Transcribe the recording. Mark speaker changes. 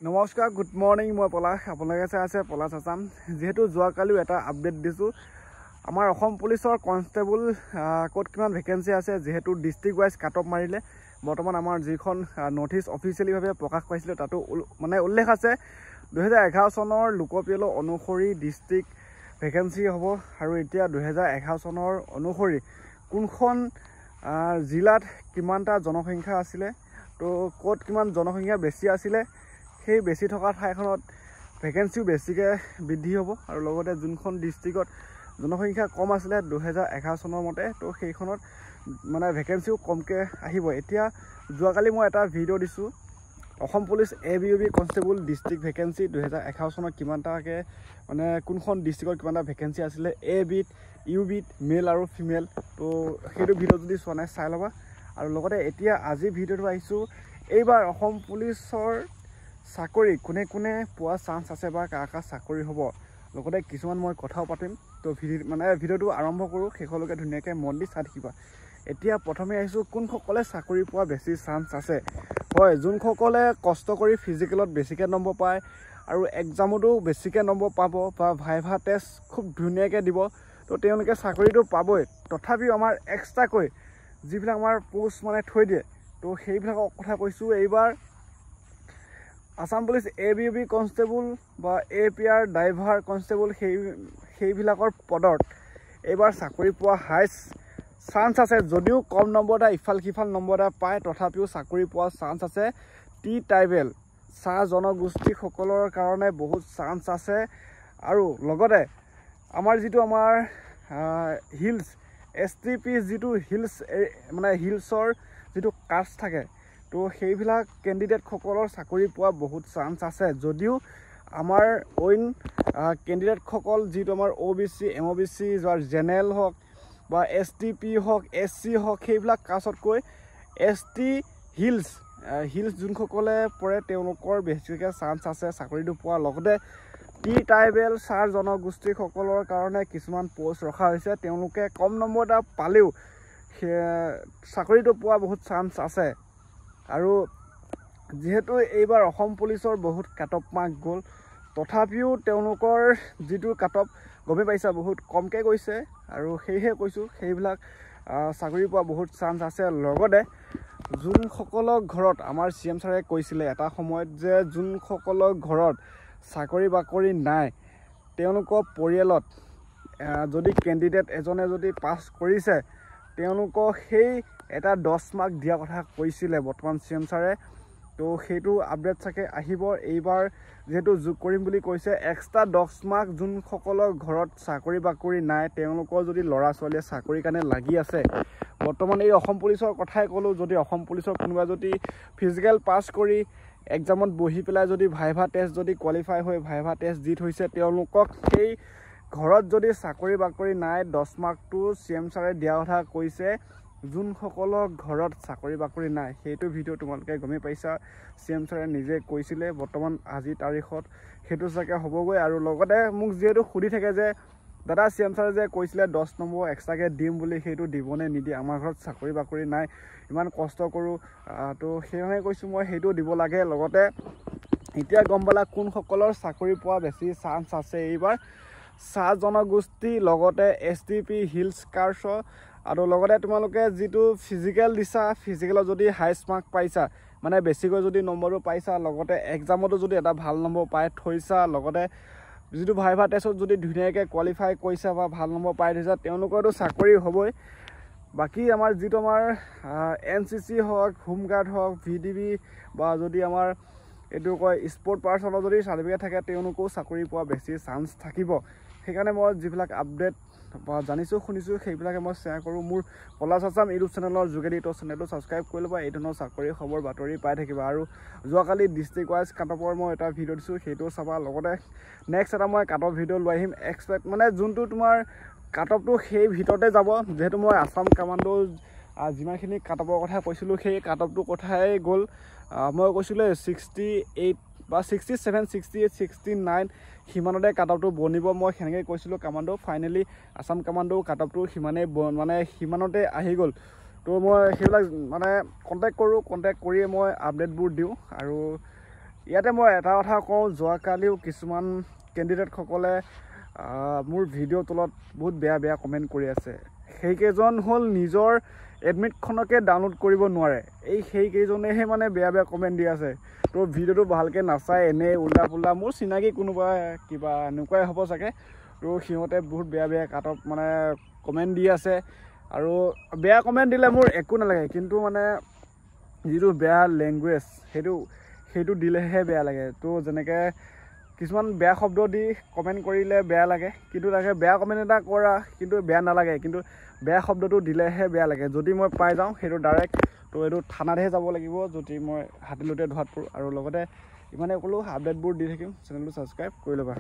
Speaker 1: নমস্কাৰ, good morning. মই পলাশ, আপোনালোকে চাই আছে পলাশ আছাম। যিহেতু যোৱাকালিও এটা আপডেট দিছোঁ, আমাৰ অসম পুলিচৰ কনষ্টেবল ক'ত কিমান ভেকেঞ্চি আছে। যিহেতু ডিষ্ট্ৰিক্ট ৱাইজ কাট অফ মাৰিলে, বৰ্তমান আমাৰ যিখন নটিছ অফিচিয়েলিভাৱে প্ৰকাশ পাইছিলে তাতো উল্লেখ আছে 2011 চনৰ লোকপিয়ল অনুসৰি ডিষ্ট্ৰিক্ট ভেকেঞ্চি হ'ব। আৰু এতিয়া 2011 চনৰ অনুসৰি কোনখন জিলাত কিমানটা জনসংখ্যা আছিলে, তো ক'ত কিমান জনসংখ্যা বেছি আছিলে, সেই বেছি থকা ঠাইখনত ভেকেঞ্চিও বেছিকৈ বৃদ্ধি হ'ব। আৰু লগতে যোনখন ডিষ্ট্ৰিক্টত জনসংখ্যা কম আছিলে 2011 চনৰ মতে, তো সেইখনত মানে ভেকেঞ্চিও কমকৈ আহিব। এতিয়া যোৱাকালি মই এটা ভিডিঅ' দিছোঁ, Assam police ABUB constable district vacancy 2011 চনত কিমানটাকৈ মানে কোনখন ডিষ্ট্ৰিক্টত কিমানটা ভেকেঞ্চি আছিলে, A-বিত U-বিত মেল আৰু ফিমেল। তো সেইটো ভিডিঅ' যদি চোৱা নাই চাই ল'বা। আৰু লগতে এতিয়া আজি ভিডিঅ'টো আহিছোঁ, এইবাৰ অসম পুলিচৰ চাকৰি কোনে কোনে পোৱা চান্স আছে বা কাৰ কাৰ চাকৰি হ'ব, লগতে কিছুমান মই কথাও পাতিম। তো ভিডিঅ'টো আৰম্ভ কৰোঁ, শেষলৈকে ধুনীয়াকৈ মন দি চাই থাকিবা। এতিয়া প্ৰথমে আহিছোঁ, কোনসকলে চাকৰি পোৱা বেছি চান্স আছে। হয়, যোনসকলে কষ্ট কৰি ফিজিকেলত বেছিকৈ নম্বৰ পায় আৰু এক্সামতো বেছিকৈ নম্বৰ পাব বা ভাইভা টেষ্ট খুব ধুনীয়াকৈ দিব, তো তেওঁলোকে চাকৰিটো পাবই। তথাপিও আমাৰ এক্সট্ৰাকৈ যিবিলাক আমাৰ পোষ্ট মানে থৈ দিয়ে, তো সেইবিলাকৰ কথা কৈছোঁ। এইবাৰ আছাম পুলিচ ABUB কনষ্টেবল বা APR ড্ৰাইভাৰ কনষ্টেবল সেইবিলাকৰ পদত এইবাৰ চাকৰি পোৱা হাইষ্ট চান্স আছে। যদিও কম নম্বৰ এটা ইফাল সিফাল নম্বৰ এটা পায়, তথাপিও চাকৰি পোৱা চান্স আছে। ট্ৰাইবেল চাহ জনগোষ্ঠীসকলৰ কাৰণে বহুত চান্স আছে। আৰু লগতে আমাৰ যিটো হিলছ STP যিটো হিলছৰ যিটো কাষ্ট থাকে, তো সেইবিলাক কেণ্ডিডেটসকলৰ চাকৰি পোৱা বহুত চান্স আছে। যদিও আমাৰ অইন কেণ্ডিডেটসকল যিটো আমাৰ OBC MOBC যোৱাৰ জেনেৰেল হওক বা STP হওক SC হওক, সেইবিলাক কাষ্টতকৈ ST হিলছ যোনসকলে পৰে তেওঁলোকৰ বেছিকৈ চান্স আছে চাকৰিটো পোৱাৰ। লগতে ট্ৰাইবেল চাহ জনগোষ্ঠীসকলৰ কাৰণে কিছুমান পষ্ট ৰখা হৈছে, তেওঁলোকে কম নম্বৰ এটা পালেও চাকৰিটো পোৱা বহুত চান্স আছে। আৰু যিহেতু এইবাৰ অসম পুলিচৰ বহুত কাট অফ মাৰ্ক গ'ল, তথাপিও তেওঁলোকৰ যিটো কাট অফ গমেই পাইছা বহুত কমকৈ গৈছে। আৰু সেয়েহে কৈছোঁ সেইবিলাক চাকৰি পোৱা বহুত চান্স আছে। লগতে যোনসকলৰ ঘৰত আমাৰ CM ছাৰে কৈছিলে এটা সময়ত যে যোনসকলৰ ঘৰত চাকৰি বাকৰি নাই, তেওঁলোকৰ পৰিয়ালত যদি কেণ্ডিডেট এজনে যদি পাছ কৰিছে, তেওঁলোকক সেই এটা 10 মাৰ্ক দিয়া কথা কৈছিলে বৰ্তমান CM ছাৰে। তো সেইটো আপডেট চাগে আহিব এইবাৰ, যিহেতু যোগ কৰিম বুলি কৈছে। এক্সট্ৰা 10 মাৰ্ক যোনসকলৰ ঘৰত চাকৰি বাকৰি নাই, তেওঁলোকৰ যদি ল'ৰা ছোৱালীয়ে চাকৰিৰ কাৰণে লাগি আছে, বৰ্তমান এই অসম পুলিচৰ কথাই ক'লোঁ, যদি অসম পুলিচৰ কোনোবা যদি ফিজিকেল পাছ কৰি এক্সামত বহি পেলাই যদি ভাইভা টেষ্ট যদি কোৱালিফাই হৈ ভাইভা টেষ্ট দি থৈছে, তেওঁলোকক সেই ঘৰত যদি চাকৰি বাকৰি নাই 10 মাৰ্কটো CM ছাৰে দিয়া কথা কৈছে। যোনসকলৰ ঘৰত চাকৰি বাকৰি নাই, সেইটো ভিডিঅ' তোমালোকে গমেই পাইছা, CM ছাৰে নিজে কৈছিলে। বৰ্তমান আজিৰ তাৰিখত সেইটো চাগে হ'বগৈ। আৰু লগতে মোক যিহেতু সুধি থাকে যে দাদা CM ছাৰে যে কৈছিলে 10 নম্বৰ এক্সট্ৰাকৈ দিম বুলি, সেইটো দিবনে নিদিয়ে, আমাৰ ঘৰত চাকৰি বাকৰি নাই, ইমান কষ্ট কৰোঁ, তো সেইকাৰণে কৈছোঁ মই সেইটো দিব লাগে। লগতে এতিয়া গম পালা কোনসকলৰ চাকৰি পোৱা বেছি চান্স আছে এইবাৰ, চাহ জনগোষ্ঠী, লগতে STP হিলছ কাৰ্ছৰ। আৰু লগতে তোমালোকে যিটো ফিজিকেল দিছা, ফিজিকেলত যদি হাইষ্ট মাৰ্ক পাইছা, মানে বেছিকৈ যদি নম্বৰটো পাইছা, লগতে এক্সামতো যদি এটা ভাল নম্বৰ পাই থৈছা, লগতে যিটো ভাইভা টেষ্টত যদি ধুনীয়াকৈ কোৱালিফাই কৰিছা বা ভাল নম্বৰ পাই থৈছা, তেওঁলোকৰতো চাকৰি হ'বই। বাকী আমাৰ যিটো NCC হওক, হোমগাৰ্ড হওক, VDB বা যদি আমাৰ এইটো কয় স্পৰ্ট পাৰ্চনৰ যদি চাৰ্টিফিকেট থাকে, তেওঁলোকেও চাকৰি পোৱা বেছি চান্স থাকিব। সেইকাৰণে মই যিবিলাক আপডেট জানিছোঁ শুনিছোঁ সেইবিলাকে মই শ্বেয়াৰ কৰোঁ মোৰ পলাশ আছাম ইউটিউব চেনেলৰ যোগেদি। তো চেনেলটো ছাবস্ক্ৰাইব কৰি ল'বা, এই ধৰণৰ চাকৰি খবৰ বাতৰি পাই থাকিবা। আৰু যোৱাকালি ডিষ্ট্ৰিক্ট ৱাইজ কাট অফৰ মই এটা ভিডিঅ' দিছোঁ, সেইটোও চাবা। লগতে নেক্সট এটা মই কাট অফ ভিডিঅ' লৈ আহিম, যোনটো তোমাৰ কাট অফটো সেই ভিতৰতে যাব। যিহেতু মই আছাম কামাণ্ডো যিমানখিনি কাট অফৰ কথা কৈছিলোঁ, সেই কাট অফটোৰ কথাই গ'ল। মই কৈছিলোঁ 68 বা 67, 68, 69 সিমানতে কাট অফটো বনিব, মই সেনেকৈ কৈছিলোঁ কামাণ্ডো। ফাইনেলি আছাম কামাণ্ডো কাট অফটো সিমানতে আহি গ'ল। তো মই সেইবিলাক কণ্টেক্ট কৰিয়ে মই আপডেটবোৰ দিওঁ। আৰু ইয়াতে মই এটা কথা কওঁ, যোৱাকালিও কিছুমান কেণ্ডিডেটসকলে মোৰ ভিডিঅ'ৰ তলত বহুত বেয়া বেয়া কমেণ্ট কৰি আছে। সেইকেইজন হ'ল নিজৰ এডমিটখনকে ডাউনলোড কৰিব নোৱাৰে, সেইকেইজনেহে মানে বেয়া বেয়া কমেণ্ট দি আছে। তো ভিডিঅ'টো ভালকৈ নাচায়, এনেই উল্টা পুল্টা মোৰ চিনাকি কোনোবা কিবা এনেকুৱাই হ'ব চাগে। তো সিহঁতে বহুত বেয়া বেয়া কাটত মানে কমেণ্ট দি আছে, আৰু বেয়া কমেণ্ট দিলে মোৰ একো নালাগে, কিন্তু মানে যিটো বেয়া লেংগুৱেজ সেইটো দিলেহে বেয়া লাগে। তো যেনেকৈ কিছুমান বেয়া শব্দ দি কমেণ্ট কৰিলে বেয়া লাগে, কিন্তু তাকে বেয়া কমেণ্ট এটা কৰা কিন্তু বেয়া নালাগে, কিন্তু বেয়া শব্দটো দিলেহে বেয়া লাগে। যদি মই পাই যাওঁ সেইটো ডাইৰেক্ট তো এইটো থানাতহে যাব লাগিব, যদি মই হাতীলুটিয়া ধৰাত পৰোঁ। আৰু লগতে ইমানে ক'লোঁ, আপডেটবোৰ দি থাকিম, চেনেলটো ছাবস্ক্ৰাইব কৰি ল'বা।